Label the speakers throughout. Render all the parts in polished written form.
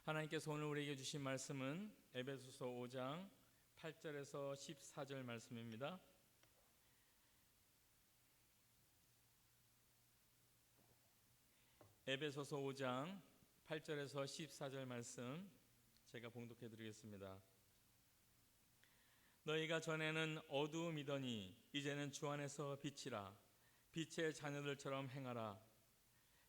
Speaker 1: 하나님께서 오늘 우리에게 주신 말씀은 에베소서 5장 8절에서 14절 말씀입니다. 에베소서 5장 8절에서 14절 말씀 제가 봉독해 드리겠습니다. 너희가 전에는 어두움이더니 이제는 주 안에서 빛이라. 빛의 자녀들처럼 행하라.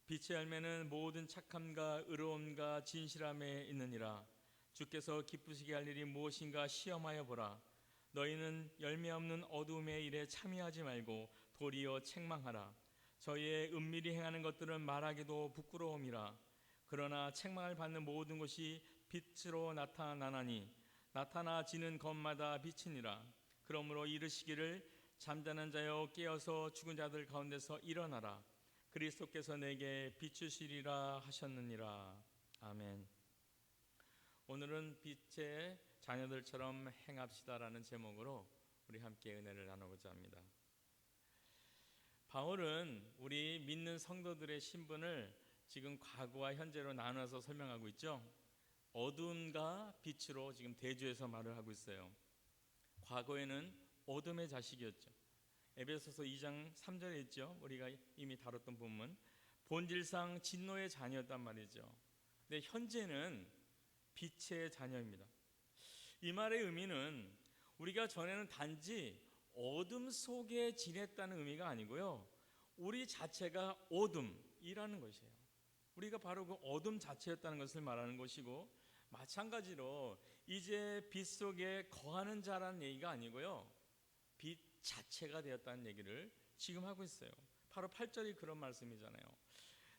Speaker 1: 빛의 열매는 모든 착함과 의로움과 진실함에 있느니라. 주께서 기쁘시게 할 일이 무엇인가 시험하여 보라. 너희는 열매 없는 어두움의 일에 참여하지 말고 도리어 책망하라. 저희의 은밀히 행하는 것들은 말하기도 부끄러움이라. 그러나 책망을 받는 모든 것이 빛으로 나타나나니 나타나지는 것마다 빛이니라. 그러므로 이르시기를 잠자는 자여 깨어서 죽은 자들 가운데서 일어나라. 그리스도께서 내게 비추시리라 하셨느니라. 아멘. 오늘은 빛의 자녀들처럼 행합시다라는 제목으로 우리 함께 은혜를 나누고자 합니다. 바울은 우리 믿는 성도들의 신분을 지금 과거와 현재로 나눠서 설명하고 있죠. 어둠과 빛으로 지금 대조해서 말을 하고 있어요. 과거에는 어둠의 자식이었죠. 에베소서 2장 3절에 있죠. 우리가 이미 다뤘던 본문. 본질상 진노의 자녀였단 말이죠. 근데 현재는 빛의 자녀입니다. 이 말의 의미는 우리가 전에는 단지 어둠 속에 지냈다는 의미가 아니고요. 우리 자체가 어둠이라는 것이에요. 우리가 바로 그 어둠 자체였다는 것을 말하는 것이고, 마찬가지로 이제 빛 속에 거하는 자라는 얘기가 아니고요. 빛 자체가 되었다는 얘기를 지금 하고 있어요. 바로 8절이 그런 말씀이잖아요.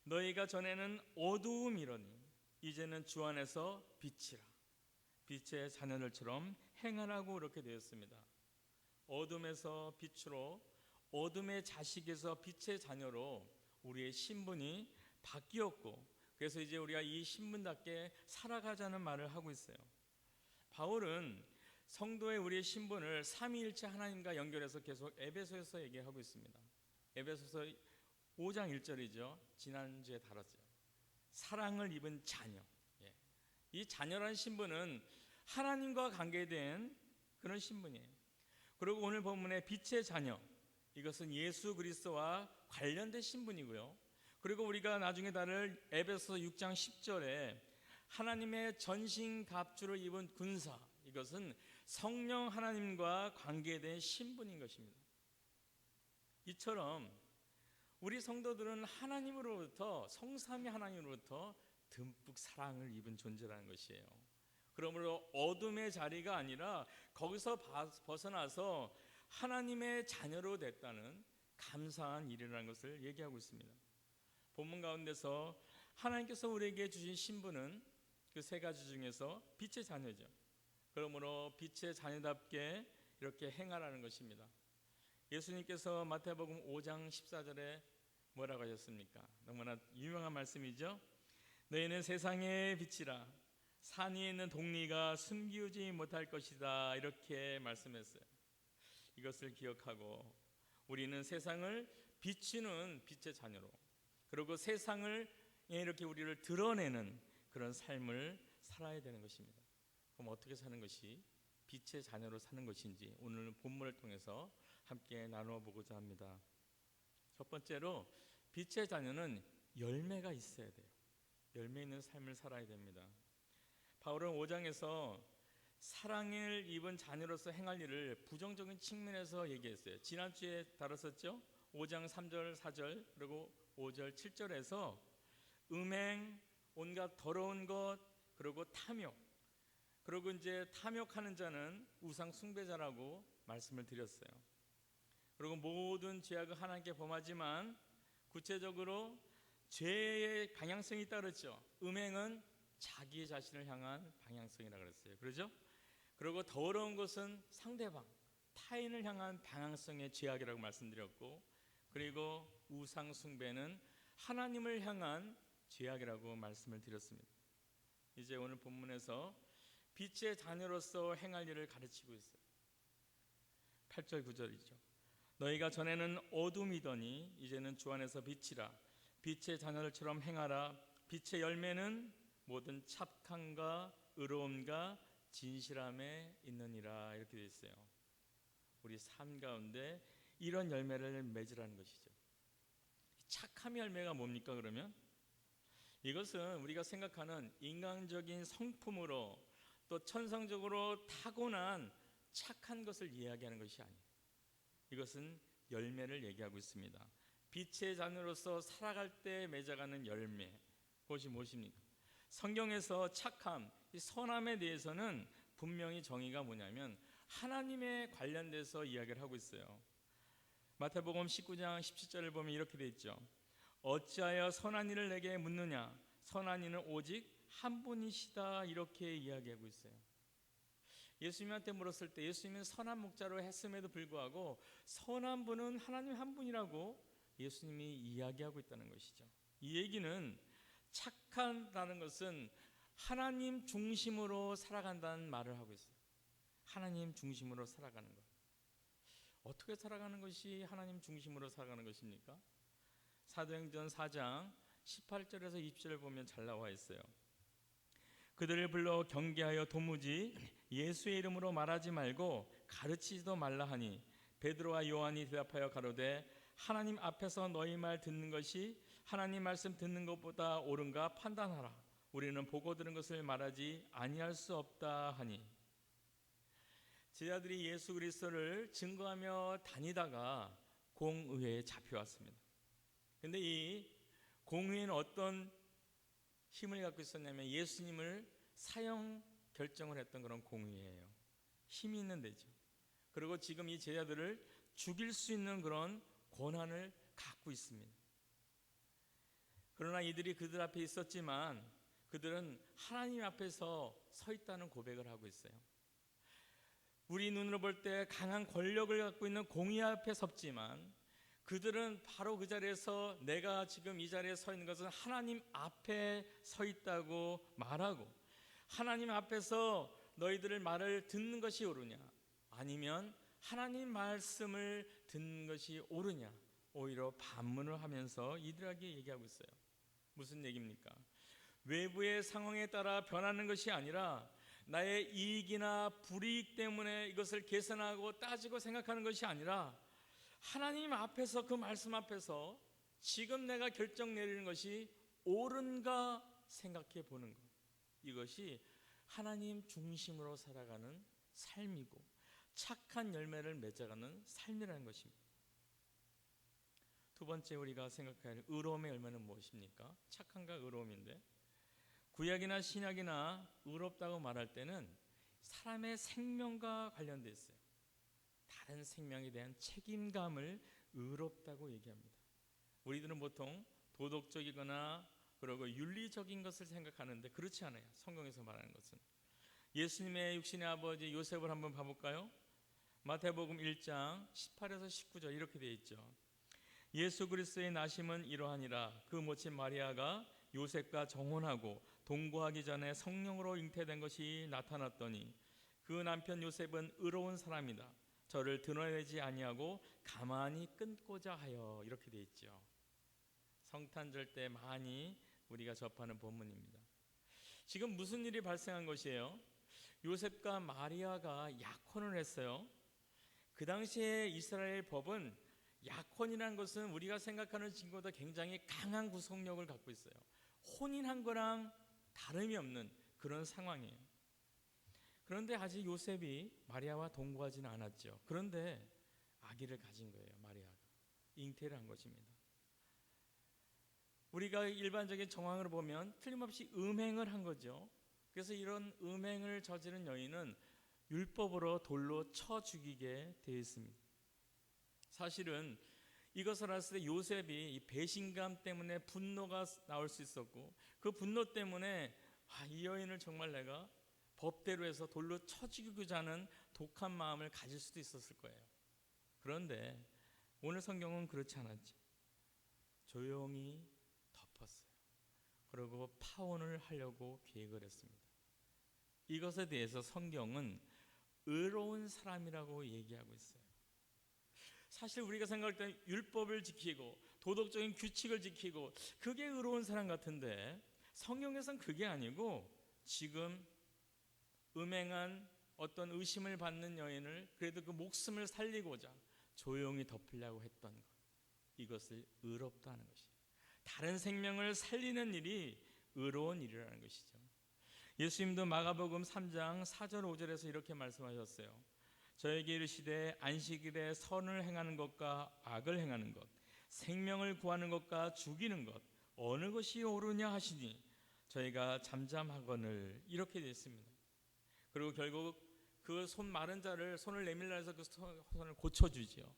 Speaker 1: 너희가 전에는 어두움이러니 이제는 주 안에서 빛이라. 빛의 자녀들처럼 행하라고 그렇게 되었습니다. 어둠에서 빛으로, 어둠의 자식에서 빛의 자녀로 우리의 신분이 바뀌었고, 그래서 이제 우리가 이 신분답게 살아가자는 말을 하고 있어요. 바울은 성도의 우리의 신분을 삼위일체 하나님과 연결해서 계속 에베소에서 얘기하고 있습니다. 에베소서 5장 1절이죠. 지난주에 다뤘죠. 사랑을 입은 자녀. 이 자녀라는 신분은 하나님과 관계된 그런 신분이에요. 그리고 오늘 본문의 빛의 자녀, 이것은 예수 그리스도와 관련된 신분이고요. 그리고 우리가 나중에 다룰 에베소서 6장 10절에 하나님의 전신갑주를 입은 군사, 이것은 성령 하나님과 관계된 신분인 것입니다. 이처럼 우리 성도들은 하나님으로부터, 성삼위 하나님으로부터 듬뿍 사랑을 입은 존재라는 것이에요. 그러므로 어둠의 자리가 아니라 거기서 벗어나서 하나님의 자녀로 됐다는 감사한 일이라는 것을 얘기하고 있습니다. 본문 가운데서 하나님께서 우리에게 주신 신분은 그 세 가지 중에서 빛의 자녀죠. 그러므로 빛의 자녀답게 이렇게 행하라는 것입니다. 예수님께서 마태복음 5장 14절에 뭐라고 하셨습니까? 너무나 유명한 말씀이죠. 너희는 세상의 빛이라. 산 위에 있는 동리가 숨기우지 못할 것이다, 이렇게 말씀했어요. 이것을 기억하고 우리는 세상을 비추는 빛의 자녀로, 그리고 세상을 이렇게 우리를 드러내는 그런 삶을 살아야 되는 것입니다. 그럼 어떻게 사는 것이 빛의 자녀로 사는 것인지 오늘 본문을 통해서 함께 나누어 보고자 합니다. 첫 번째로 빛의 자녀는 열매가 있어야 돼요. 열매 있는 삶을 살아야 됩니다. 바울은 5장에서 사랑을 입은 자녀로서 행할 일을 부정적인 측면에서 얘기했어요. 지난주에 다뤘었죠. 5장 3절 4절 그리고 5절 7절에서 음행, 온갖 더러운 것, 그리고 탐욕, 그리고 이제 탐욕하는 자는 우상 숭배자라고 말씀을 드렸어요. 그리고 모든 죄악은 하나님께 범하지만 구체적으로 죄의 방향성이 있다 그랬죠. 음행은 자기 자신을 향한 방향성이라고 그랬어요. 그렇죠? 그리고 더러운 것은 상대방, 타인을 향한 방향성의 죄악이라고 말씀드렸고, 그리고 우상 숭배는 하나님을 향한 죄악이라고 말씀을 드렸습니다. 이제 오늘 본문에서 빛의 자녀로서 행할 일을 가르치고 있어요. 8절 9절이죠. 너희가 전에는 어둠이더니 이제는 주 안에서 빛이라. 빛의 자녀들처럼 행하라. 빛의 열매는 모든 착함과 의로움과 진실함에 있느니라 이렇게 되어 있어요. 우리 삶 가운데 이런 열매를 맺으라는 것이죠. 착함의 열매가 뭡니까 그러면? 이것은 우리가 생각하는 인간적인 성품으로 또 천성적으로 타고난 착한 것을 이야기하는 것이 아니에요. 이것은 열매를 얘기하고 있습니다. 빛의 자녀로서 살아갈 때 맺어가는 열매, 그것이 무엇입니까? 성경에서 착함, 이 선함에 대해서는 분명히 정의가 뭐냐면 하나님에 관련돼서 이야기를 하고 있어요. 마태복음 19장 17절을 보면 이렇게 되어 있죠. 어찌하여 선한 이를 내게 묻느냐? 선한 이는 오직 한 분이시다 이렇게 이야기하고 있어요. 예수님한테 물었을 때 예수님은 선한 목자로 했음에도 불구하고 선한 분은 하나님 한 분이라고 예수님이 이야기하고 있다는 것이죠. 이 얘기는 착하다는 것은 하나님 중심으로 살아간다는 말을 하고 있어요. 하나님 중심으로 살아가는 것. 어떻게 살아가는 것이 하나님 중심으로 살아가는 것입니까? 사도행전 4장 18절에서 20절을 보면 잘 나와 있어요. 그들을 불러 경계하여 도무지 예수의 이름으로 말하지 말고 가르치지도 말라 하니 베드로와 요한이 대답하여 가로되 하나님 앞에서 너희 말 듣는 것이 하나님 말씀 듣는 것보다 옳은가 판단하라. 우리는 보고 들은 것을 말하지 아니할 수 없다 하니. 제자들이 예수 그리스도를 증거하며 다니다가 공의회에 잡혀왔습니다. 그런데 이 공의회는 어떤 힘을 갖고 있었냐면 예수님을 사형 결정을 했던 그런 공의회예요. 힘이 있는 데죠. 그리고 지금 이 제자들을 죽일 수 있는 그런 권한을 갖고 있습니다. 그러나 이들이 그들 앞에 있었지만 그들은 하나님 앞에서 서 있다는 고백을 하고 있어요. 우리 눈으로 볼 때 강한 권력을 갖고 있는 공의 앞에 섰지만 그들은 바로 그 자리에서 내가 지금 이 자리에 서 있는 것은 하나님 앞에 서 있다고 말하고 하나님 앞에서 너희들의 말을 듣는 것이 옳으냐 아니면 하나님 말씀을 듣는 것이 옳으냐 오히려 반문을 하면서 이들에게 얘기하고 있어요. 무슨 얘기입니까? 외부의 상황에 따라 변하는 것이 아니라 나의 이익이나 불이익 때문에 이것을 계산하고 따지고 생각하는 것이 아니라 하나님 앞에서 그 말씀 앞에서 지금 내가 결정 내리는 것이 옳은가 생각해 보는 것. 이것이 하나님 중심으로 살아가는 삶이고 착한 열매를 맺어가는 삶이라는 것입니다. 두 번째 우리가 생각해야 할 의로움의 열매는 무엇입니까? 착함과 의로움인데 구약이나 신약이나 의롭다고 말할 때는 사람의 생명과 관련되어 있어요. 다른 생명에 대한 책임감을 의롭다고 얘기합니다. 우리들은 보통 도덕적이거나 그리고 윤리적인 것을 생각하는데 그렇지 않아요. 성경에서 말하는 것은 예수님의 육신의 아버지 요셉을 한번 봐볼까요? 마태복음 1장 18에서 19절 이렇게 되어 있죠. 예수 그리스도의 나심은 이러하니라. 그 모친 마리아가 요셉과 정혼하고 동거하기 전에 성령으로 잉태된 것이 나타났더니 그 남편 요셉은 의로운 사람이다. 저를 드러내지 아니하고 가만히 끊고자 하여 이렇게 되어 있죠. 성탄절 때 많이 우리가 접하는 본문입니다. 지금 무슨 일이 발생한 것이에요? 요셉과 마리아가 약혼을 했어요. 그 당시에 이스라엘 법은 약혼이라는 것은 우리가 생각하는 것보다 굉장히 강한 구속력을 갖고 있어요. 혼인한 거랑 다름이 없는 그런 상황이에요. 그런데 아직 요셉이 마리아와 동거하지는 않았죠. 그런데 아기를 가진 거예요. 마리아가 잉태를 한 것입니다. 우리가 일반적인 정황으로 보면 틀림없이 음행을 한 거죠. 그래서 이런 음행을 저지른 여인은 율법으로 돌로 쳐 죽이게 되어 있습니다. 사실은 이것을 알았을 때 요셉이 이 배신감 때문에 분노가 나올 수 있었고 그 분노 때문에 이 여인을 정말 내가 법대로 해서 돌로 쳐 죽이고자 하는 독한 마음을 가질 수도 있었을 거예요. 그런데 오늘 성경은 그렇지 않았죠. 조용히 덮었어요. 그리고 파혼을 하려고 계획을 했습니다. 이것에 대해서 성경은 의로운 사람이라고 얘기하고 있어요. 사실 우리가 생각할 때 율법을 지키고 도덕적인 규칙을 지키고 그게 의로운 사람 같은데 성경에선 그게 아니고 지금 음행한 어떤 의심을 받는 여인을 그래도 그 목숨을 살리고자 조용히 덮으려고 했던 것, 이것을 의롭다 하는 것이에요. 다른 생명을 살리는 일이 의로운 일이라는 것이죠. 예수님도 마가복음 3장 4절 5절에서 이렇게 말씀하셨어요. 저에게 이르시되 안식일에 선을 행하는 것과 악을 행하는 것, 생명을 구하는 것과 죽이는 것 어느 것이 옳으냐 하시니 저희가 잠잠하거늘, 이렇게 되어 있습니다. 그리고 결국 그 손 마른 자를 손을 내밀라 해서 그 손을 고쳐주지요.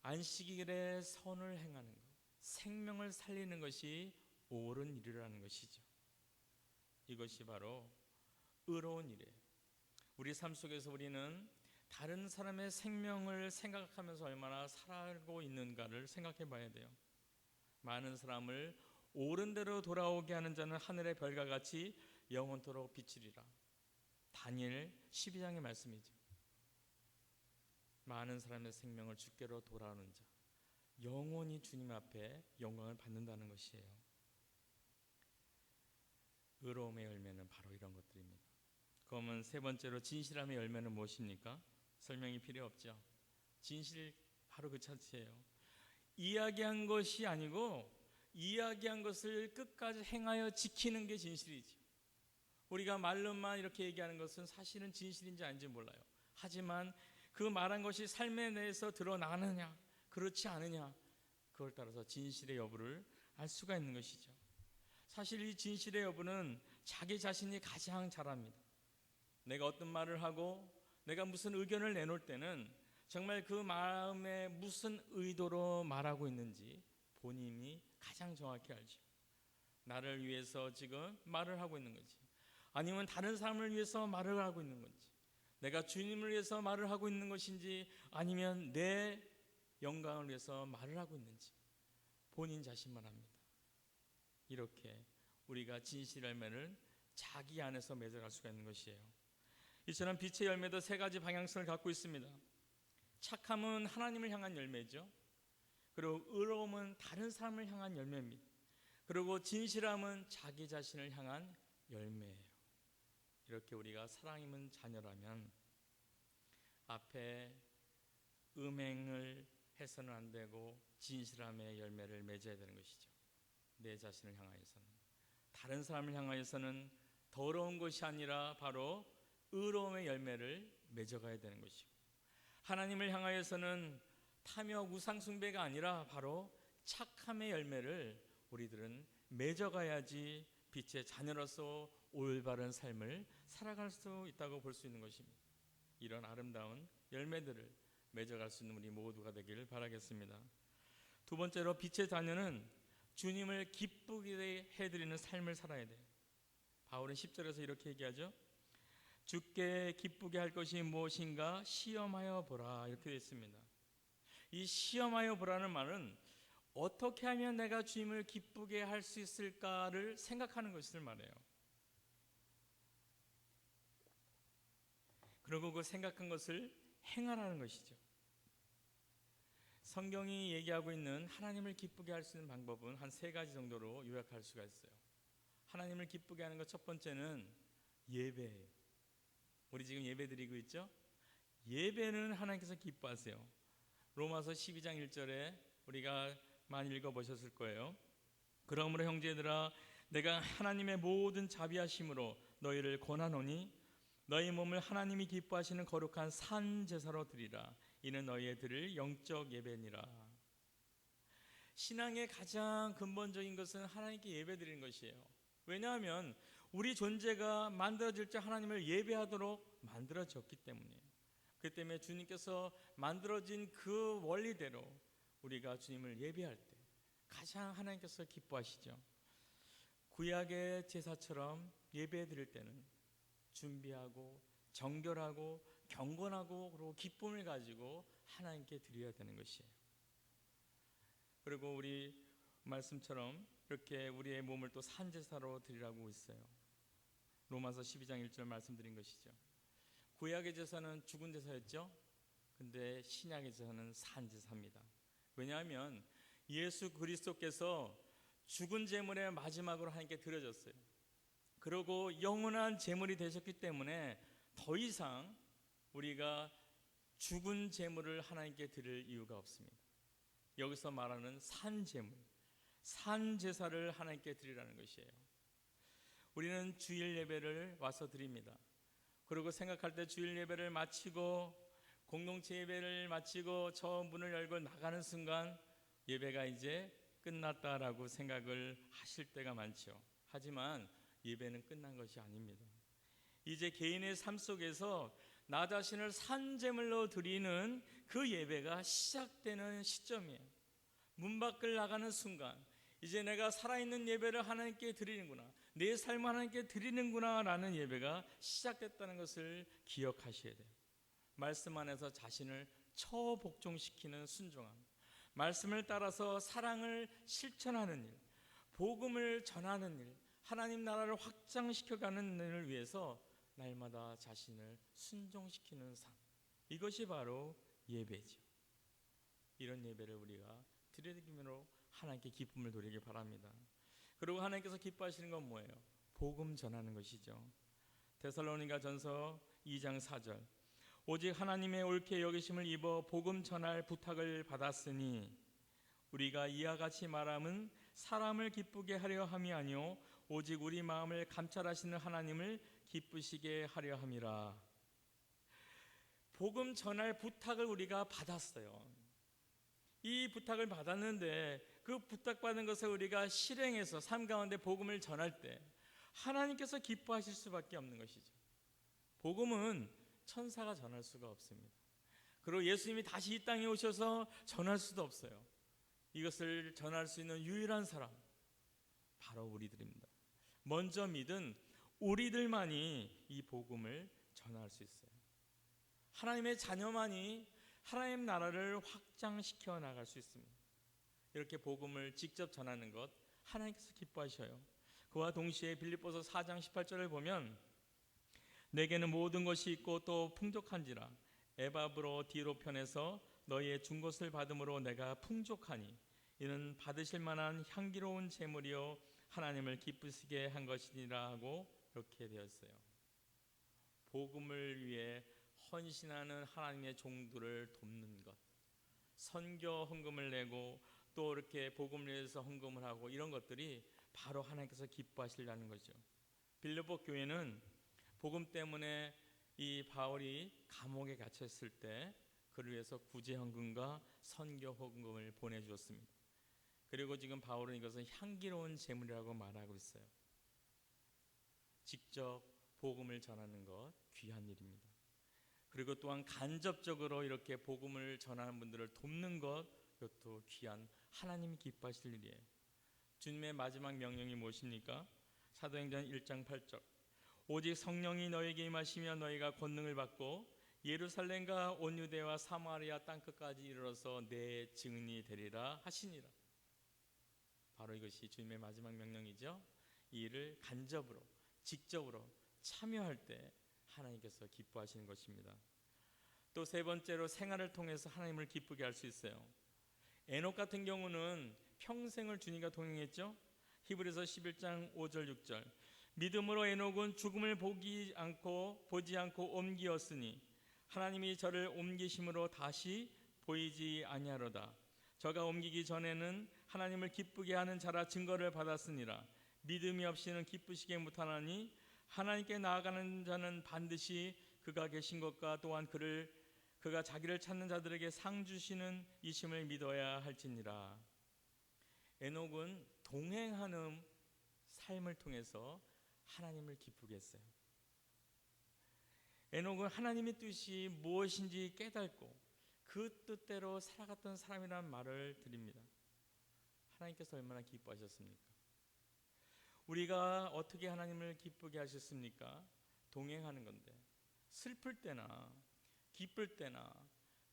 Speaker 1: 안식일에 선을 행하는 것, 생명을 살리는 것이 옳은 일이라는 것이죠. 이것이 바로 의로운 일이에요. 우리 삶 속에서 우리는 다른 사람의 생명을 생각하면서 얼마나 살아가고 있는가를 생각해 봐야 돼요. 많은 사람을 옳은 대로 돌아오게 하는 자는 하늘의 별과 같이 영원토록 비치리라. 다니엘 12장의 말씀이죠. 많은 사람의 생명을 주께로 돌아오는 자, 영원히 주님 앞에 영광을 받는다는 것이에요. 의로움의 열매는 바로 이런 것들입니다. 그러면 세 번째로 진실함의 열매는 무엇입니까? 설명이 필요 없죠. 진실 바로 그 자체예요. 이야기한 것이 아니고 이야기한 것을 끝까지 행하여 지키는 게 진실이죠. 우리가 말로만 이렇게 얘기하는 것은 사실은 진실인지 아닌지 몰라요. 하지만 그 말한 것이 삶에 대해서 드러나느냐 그렇지 않으냐, 그걸 따라서 진실의 여부를 알 수가 있는 것이죠. 사실 이 진실의 여부는 자기 자신이 가장 잘 압니다. 내가 어떤 말을 하고 내가 무슨 의견을 내놓을 때는 정말 그 마음에 무슨 의도로 말하고 있는지 본인이 가장 정확히 알죠. 나를 위해서 지금 말을 하고 있는 건지, 아니면 다른 사람을 위해서 말을 하고 있는 건지, 내가 주님을 위해서 말을 하고 있는 것인지, 아니면 내 영광을 위해서 말을 하고 있는지 본인 자신만 합니다. 이렇게 우리가 진실 열매를 자기 안에서 맺어갈 수가 있는 것이에요. 이처럼 빛의 열매도 세 가지 방향성을 갖고 있습니다. 착함은 하나님을 향한 열매죠. 그리고 의로움은 다른 사람을 향한 열매입니다. 그리고 진실함은 자기 자신을 향한 열매예요. 이렇게 우리가 사랑임은 자녀라면 앞에 음행을 해서는 안 되고 진실함의 열매를 맺어야 되는 것이죠. 내 자신을 향하여서는, 다른 사람을 향하여서는 더러운 것이 아니라 바로 의로움의 열매를 맺어가야 되는 것이고, 하나님을 향하여서는 탐욕 우상 숭배가 아니라 바로 착함의 열매를 우리들은 맺어가야지 빛의 자녀로서 올바른 삶을 살아갈 수 있다고 볼 수 있는 것입니다. 이런 아름다운 열매들을 맺어갈 수 있는 우리 모두가 되기를 바라겠습니다. 두 번째로 빛의 자녀는 주님을 기쁘게 해드리는 삶을 살아야 돼요. 바울은 10절에서 이렇게 얘기하죠. 주께 기쁘게 할 것이 무엇인가 시험하여 보라, 이렇게 되어 있습니다. 이 시험하여 보라는 말은 어떻게 하면 내가 주님을 기쁘게 할 수 있을까를 생각하는 것을 말해요. 그리고 그 생각한 것을 행하라는 것이죠. 성경이 얘기하고 있는 하나님을 기쁘게 할 수 있는 방법은 한 세 가지 정도로 요약할 수가 있어요. 하나님을 기쁘게 하는 것 첫 번째는 예배예요. 우리 지금 예배 드리고 있죠? 예배는 하나님께서 기뻐하세요. 로마서 12장 1절에 우리가 많이 읽어보셨을 거예요. 그러므로 형제들아, 내가 하나님의 모든 자비하심으로 너희를 권하노니 너희 몸을 하나님이 기뻐하시는 거룩한 산 제사로 드리라. 이는 너희의 드릴 영적 예배니라. 신앙의 가장 근본적인 것은 하나님께 예배 드리는 것이에요. 왜냐하면 우리 존재가 만들어질 때 하나님을 예배하도록 만들어졌기 때문이에요. 그 때문에 주님께서 만들어진 그 원리대로 우리가 주님을 예배할 때 가장 하나님께서 기뻐하시죠. 구약의 제사처럼 예배 드릴 때는 준비하고 정결하고 경건하고 그리고 기쁨을 가지고 하나님께 드려야 되는 것이에요. 그리고 우리 말씀처럼 이렇게 우리의 몸을 또 산제사로 드리라고 있어요. 로마서 12장 1절 말씀드린 것이죠. 구약의 제사는 죽은 제사였죠. 근데 신약의 제사는 산제사입니다. 왜냐하면 예수 그리스도께서 죽은 제물의 마지막으로 하나님께 드려졌어요. 그리고 영원한 제물이 되셨기 때문에 더 이상 우리가 죽은 제물을 하나님께 드릴 이유가 없습니다. 여기서 말하는 산 제물, 산 제사를 하나님께 드리라는 것이에요. 우리는 주일 예배를 와서 드립니다. 그리고 생각할 때 주일 예배를 마치고 공동체 예배를 마치고 저 문을 열고 나가는 순간 예배가 이제 끝났다라고 생각을 하실 때가 많죠. 하지만 예배는 끝난 것이 아닙니다. 이제 개인의 삶 속에서 나 자신을 산제물로 드리는 그 예배가 시작되는 시점이에요. 문 밖을 나가는 순간 이제 내가 살아있는 예배를 하나님께 드리는구나, 내 삶을 하나님께 드리는구나 라는 예배가 시작됐다는 것을 기억하셔야 돼요. 말씀 안에서 자신을 처복종시키는 순종함, 말씀을 따라서 사랑을 실천하는 일, 복음을 전하는 일, 하나님 나라를 확장시켜가는 일을 위해서 날마다 자신을 순종시키는 삶, 이것이 바로 예배죠. 이런 예배를 우리가 드리므로 하나님께 기쁨을 돌리기 바랍니다. 그리고 하나님께서 기뻐하시는 건 뭐예요? 복음 전하는 것이죠. 데살로니가 전서 2장 4절, 오직 하나님의 옳게 여기심을 입어 복음 전할 부탁을 받았으니 우리가 이와 같이 말함은 사람을 기쁘게 하려 함이 아니요 오직 우리 마음을 감찰하시는 하나님을 기쁘시게 하려 함이라. 복음 전할 부탁을 우리가 받았어요. 이 부탁을 받았는데 그 부탁받은 것을 우리가 실행해서 삶 가운데 복음을 전할 때 하나님께서 기뻐하실 수밖에 없는 것이죠. 복음은 천사가 전할 수가 없습니다. 그리고 예수님이 다시 이 땅에 오셔서 전할 수도 없어요. 이것을 전할 수 있는 유일한 사람 바로 우리들입니다. 먼저 믿은 우리들만이 이 복음을 전할 수 있어요. 하나님의 자녀만이 하나님 나라를 확장시켜 나갈 수 있습니다. 이렇게 복음을 직접 전하는 것 하나님께서 기뻐하셔요. 그와 동시에 빌립보서 4장 18절을 보면 내게는 모든 것이 있고 또 풍족한지라 에바브로 디로 편에서 너희의 준 것을 받음으로 내가 풍족하니 이는 받으실 만한 향기로운 제물이요 하나님을 기쁘시게 한 것이니라 하고 이렇게 되었어요. 복음을 위해 헌신하는 하나님의 종들을 돕는 것, 선교 헌금을 내고 또 이렇게 복음을 위해서 헌금을 하고 이런 것들이 바로 하나님께서 기뻐하시려는 거죠. 빌립보 교회는 복음 때문에 이 바울이 감옥에 갇혔을 때 그를 위해서 구제 헌금과 선교 헌금을 보내주었습니다. 그리고 지금 바울은 이것은 향기로운 제물이라고 말하고 있어요. 직접 복음을 전하는 것 귀한 일입니다. 그리고 또한 간접적으로 이렇게 복음을 전하는 분들을 돕는 것, 이것도 귀한 하나님이 기뻐하실 일이에요. 주님의 마지막 명령이 무엇입니까? 사도행전 1장 8절, 오직 성령이 너에게 임하시며 너희가 권능을 받고 예루살렘과 온 유대와 사마리아 땅끝까지 이르러서 내 증인이 되리라 하시니라. 바로 이것이 주님의 마지막 명령이죠. 이 일을 간접으로 직접으로 참여할 때 하나님께서 기뻐하시는 것입니다. 또 세 번째로 생활을 통해서 하나님을 기쁘게 할 수 있어요. 에녹 같은 경우는 평생을 주님과 동행했죠. 히브리서 11장 5절 6절, 믿음으로 에녹은 죽음을 보지 않고 옮기었으니 하나님이 저를 옮기심으로 다시 보이지 아니하로다. 저가 옮기기 전에는 하나님을 기쁘게 하는 자라 증거를 받았으니라. 믿음이 없이는 기쁘시게 못하나니 하나님께 나아가는 자는 반드시 그가 계신 것과 또한 그가 자기를 찾는 자들에게 상 주시는 이심을 믿어야 할지니라. 에녹은 동행하는 삶을 통해서 하나님을 기쁘게 했어요. 에녹은 하나님의 뜻이 무엇인지 깨닫고 그 뜻대로 살아갔던 사람이라는 말을 드립니다. 하나님께서 얼마나 기뻐하셨습니까? 우리가 어떻게 하나님을 기쁘게 하셨습니까? 동행하는 건데 슬플 때나 기쁠 때나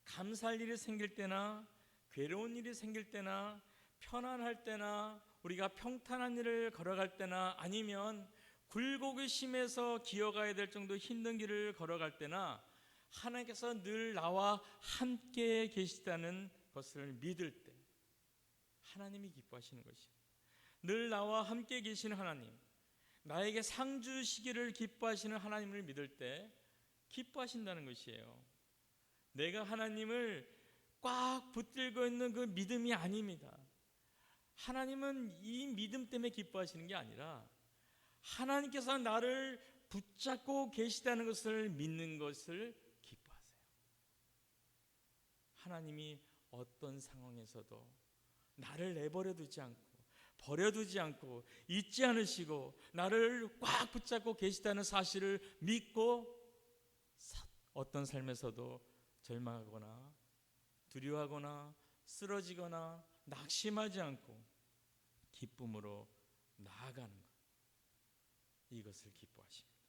Speaker 1: 감사할 일이 생길 때나 괴로운 일이 생길 때나 편안할 때나 우리가 평탄한 일을 걸어갈 때나 아니면 굴곡이 심해서 기어가야 될 정도 힘든 길을 걸어갈 때나 하나님께서 늘 나와 함께 계시다는 것을 믿을 때 하나님이 기뻐하시는 것이에요. 늘 나와 함께 계시는 하나님, 나에게 상 주시기를 기뻐하시는 하나님을 믿을 때 기뻐하신다는 것이에요. 내가 하나님을 꽉 붙들고 있는 그 믿음이 아닙니다. 하나님은 이 믿음 때문에 기뻐하시는 게 아니라 하나님께서 나를 붙잡고 계시다는 것을 믿는 것을 기뻐하세요. 하나님이 어떤 상황에서도 나를 내버려 두지 않고 버려두지 않고 잊지 않으시고 나를 꽉 붙잡고 계시다는 사실을 믿고 어떤 삶에서도 절망하거나 두려워하거나 쓰러지거나 낙심하지 않고 기쁨으로 나아가는 것, 이것을 기뻐하십니다.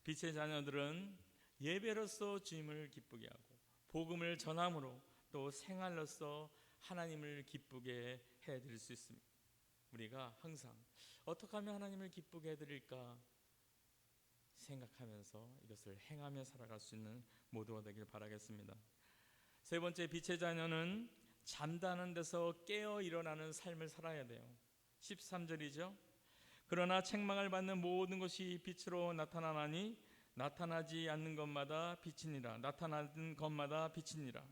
Speaker 1: 빛의 자녀들은 예배로서 주님을 기쁘게 하고 복음을 전함으로 또 생활로서 하나님을 기쁘게 해드릴 수 있습니다. 우리가 항상 어떻게 하면 하나님을 기쁘게 해드릴까 생각하면서 이것을 행하며 살아갈 수 있는 모두가 되길 바라겠습니다. 세 번째, 빛의 자녀는 잠자는 데서 깨어 일어나는 삶을 살아야 돼요. 13절이죠. 그러나 책망을 받는 모든 것이 빛으로 나타나나니 나타나지 않는 것마다 빛이니라. 나타나는 것마다 빛이니라.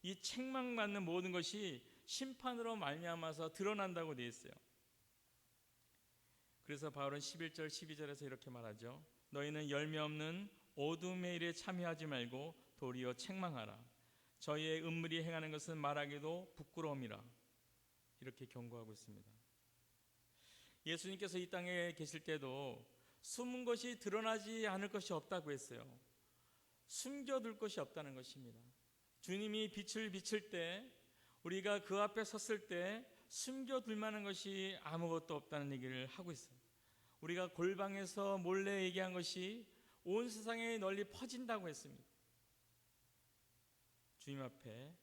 Speaker 1: 이 책망받는 모든 것이 심판으로 말미암아서 드러난다고 되어 있어요. 그래서 바울은 11절 12절에서 이렇게 말하죠. 너희는 열매 없는 어둠의 일에 참여하지 말고 도리어 책망하라. 저희의 음물이 행하는 것은 말하기도 부끄러움이라. 이렇게 경고하고 있습니다. 예수님께서 이 땅에 계실 때도 숨은 것이 드러나지 않을 것이 없다고 했어요. 숨겨둘 것이 없다는 것입니다. 주님이 빛을 비칠 때, 우리가 그 앞에 섰을 때 숨겨둘 만한 것이 아무것도 없다는 얘기를 하고 있어요. 우리가 골방에서 몰래 얘기한 것이 온 세상에 널리 퍼진다고 했습니다. 주님 앞에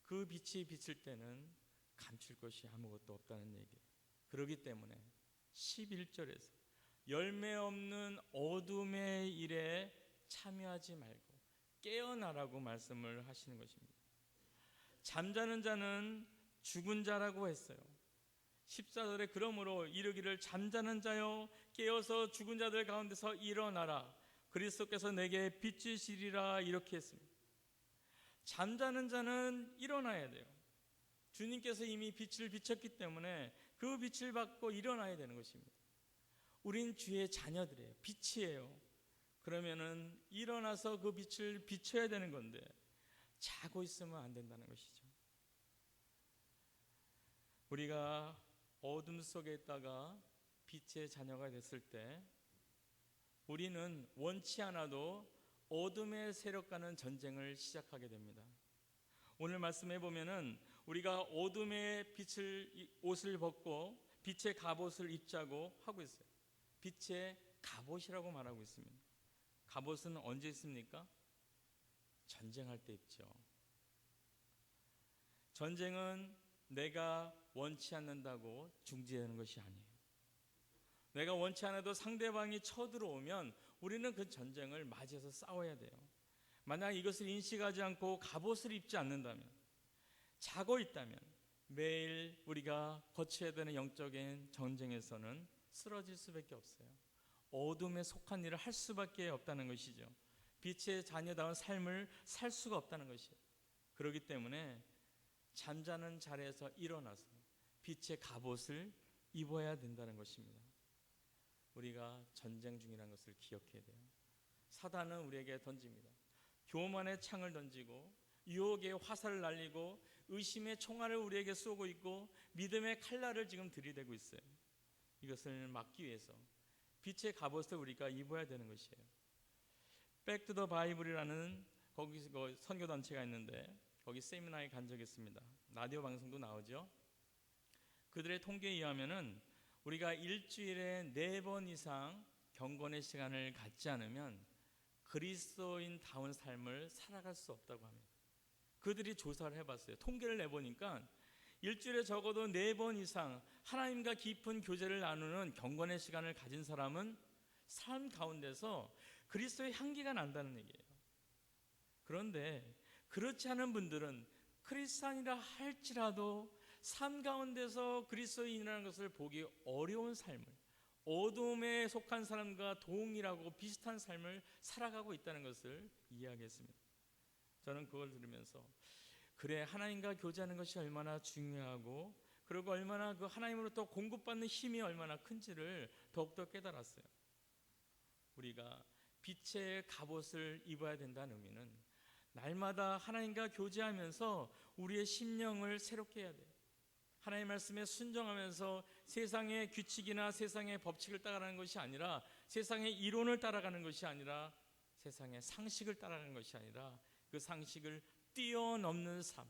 Speaker 1: 그 빛이 비칠 때는 감출 것이 아무것도 없다는 얘기예요. 그렇기 때문에 11절에서 열매 없는 어둠의 일에 참여하지 말고 깨어나라고 말씀을 하시는 것입니다. 잠자는 자는 죽은 자라고 했어요. 14절에 그러므로 이르기를 잠자는 자여 깨어서 죽은 자들 가운데서 일어나라. 그리스도께서 내게 빛이시리라. 이렇게 했습니다. 잠자는 자는 일어나야 돼요. 주님께서 이미 빛을 비쳤기 때문에 그 빛을 받고 일어나야 되는 것입니다. 우린 주의 자녀들이에요. 빛이에요. 그러면은 일어나서 그 빛을 비춰야 되는 건데 자고 있으면 안 된다는 것이죠. 우리가 어둠 속에 있다가 빛의 자녀가 됐을 때 우리는 원치 않아도 어둠의 세력과는 전쟁을 시작하게 됩니다. 오늘 말씀해 보면은 우리가 어둠의 옷을 벗고 빛의 갑옷을 입자고 하고 있어요. 빛의 갑옷이라고 말하고 있습니다. 갑옷은 언제 있습니까? 전쟁할 때 입죠. 전쟁은 내가 원치 않는다고 중지되는 것이 아니에요. 내가 원치 않아도 상대방이 쳐들어오면 우리는 그 전쟁을 맞이해서 싸워야 돼요. 만약 이것을 인식하지 않고 갑옷을 입지 않는다면, 자고 있다면 매일 우리가 거쳐야 되는 영적인 전쟁에서는 쓰러질 수밖에 없어요. 어둠에 속한 일을 할 수밖에 없다는 것이죠. 빛의 자녀다운 삶을 살 수가 없다는 것이에요. 그렇기 때문에 잠자는 자리에서 일어나서 빛의 갑옷을 입어야 된다는 것입니다. 우리가 전쟁 중이라는 것을 기억해야 돼요. 사단은 우리에게 던집니다. 교만의 창을 던지고 유혹의 화살을 날리고 의심의 총알을 우리에게 쏘고 있고 믿음의 칼날을 지금 들이대고 있어요. 이것을 막기 위해서 빛의 갑옷을 우리가 입어야 되는 것이에요. Back to the Bible이라는 거기 선교 단체가 있는데 거기 세미나에 간 적이 있습니다. 라디오 방송도 나오죠. 그들의 통계에 의하면은 우리가 일주일에 4번 이상 경건의 시간을 갖지 않으면 그리스도인다운 삶을 살아갈 수 없다고 합니다. 그들이 조사를 해봤어요. 통계를 내보니까 일주일에 적어도 4번 이상 하나님과 깊은 교제를 나누는 경건의 시간을 가진 사람은 삶 가운데서 그리스도의 향기가 난다는 얘기예요. 그런데 그렇지 않은 분들은 크리스찬이라 할지라도 삶 가운데서 그리스도인이라는 것을 보기 어려운 삶을, 어둠에 속한 사람과 동일하고 비슷한 삶을 살아가고 있다는 것을 이해하겠습니다. 저는 그걸 들으면서 그래, 하나님과 교제하는 것이 얼마나 중요하고 그리고 얼마나 그 하나님으로부터 공급받는 힘이 얼마나 큰지를 더욱더 깨달았어요. 우리가 빛의 갑옷을 입어야 된다는 의미는 날마다 하나님과 교제하면서 우리의 심령을 새롭게 해야 돼요. 하나님의 말씀에 순종하면서 세상의 규칙이나 세상의 법칙을 따라가는 것이 아니라, 세상의 이론을 따라가는 것이 아니라, 세상의 상식을 따라가는 것이 아니라 그 상식을 뛰어넘는 삶,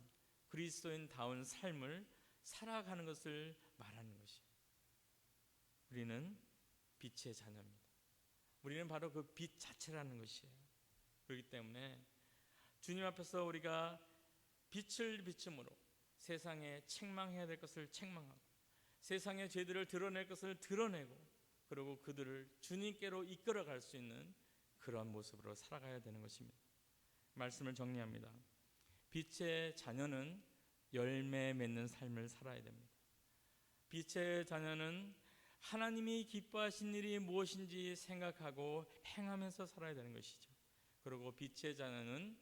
Speaker 1: 그리스도인다운 삶을 살아가는 것을 말하는 것이에요. 우리는 빛의 자녀입니다. 우리는 바로 그 빛 자체라는 것이에요. 그렇기 때문에 주님 앞에서 우리가 빛을 비춤으로 세상에 책망해야 될 것을 책망하고, 세상의 죄들을 드러낼 것을 드러내고, 그리고 그들을 주님께로 이끌어갈 수 있는 그러한 모습으로 살아가야 되는 것입니다. 말씀을 정리합니다. 빛의 자녀는 열매 맺는 삶을 살아야 됩니다. 빛의 자녀는 하나님이 기뻐하신 일이 무엇인지 생각하고 행하면서 살아야 되는 것이죠. 그리고 빛의 자녀는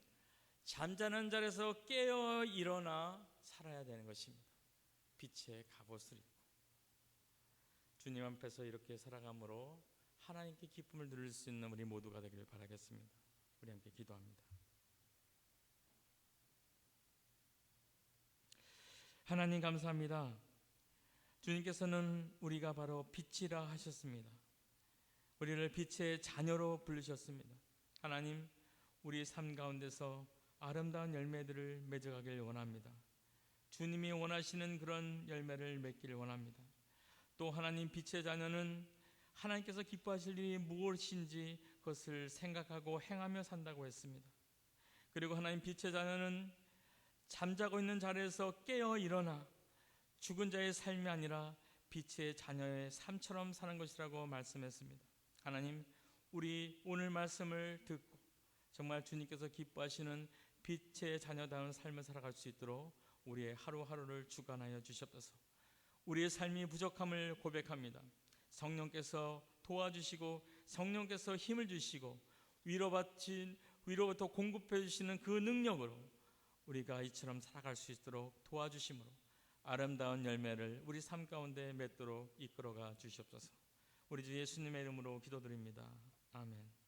Speaker 1: 잠자는 자리에서 깨어 일어나 살아야 되는 것입니다. 빛의 갑옷을 입고 주님 앞에서 이렇게 살아감으로 하나님께 기쁨을 누릴 수 있는 우리 모두가 되기를 바라겠습니다. 우리 함께 기도합니다. 하나님 감사합니다. 주님께서는 우리가 바로 빛이라 하셨습니다. 우리를 빛의 자녀로 부르셨습니다. 하나님, 우리 삶 가운데서 아름다운 열매들을 맺어가길 원합니다. 주님이 원하시는 그런 열매를 맺기를 원합니다. 또 하나님, 빛의 자녀는 하나님께서 기뻐하실 일이 무엇인지 그것을 생각하고 행하며 산다고 했습니다. 그리고 하나님, 빛의 자녀는 잠자고 있는 자리에서 깨어 일어나 죽은 자의 삶이 아니라 빛의 자녀의 삶처럼 사는 것이라고 말씀했습니다. 하나님, 우리 오늘 말씀을 듣고 정말 주님께서 기뻐하시는 빛의 자녀다운 삶을 살아갈 수 있도록 우리의 하루하루를 주관하여 주시옵소서. 우리의 삶이 부족함을 고백합니다. 성령께서 도와주시고 성령께서 힘을 주시고 위로부터 공급해 주시는 그 능력으로 우리가 이처럼 살아갈 수 있도록 도와주심으로 아름다운 열매를 우리 삶 가운데 맺도록 이끌어가 주시옵소서. 우리 주 예수님의 이름으로 기도드립니다. 아멘.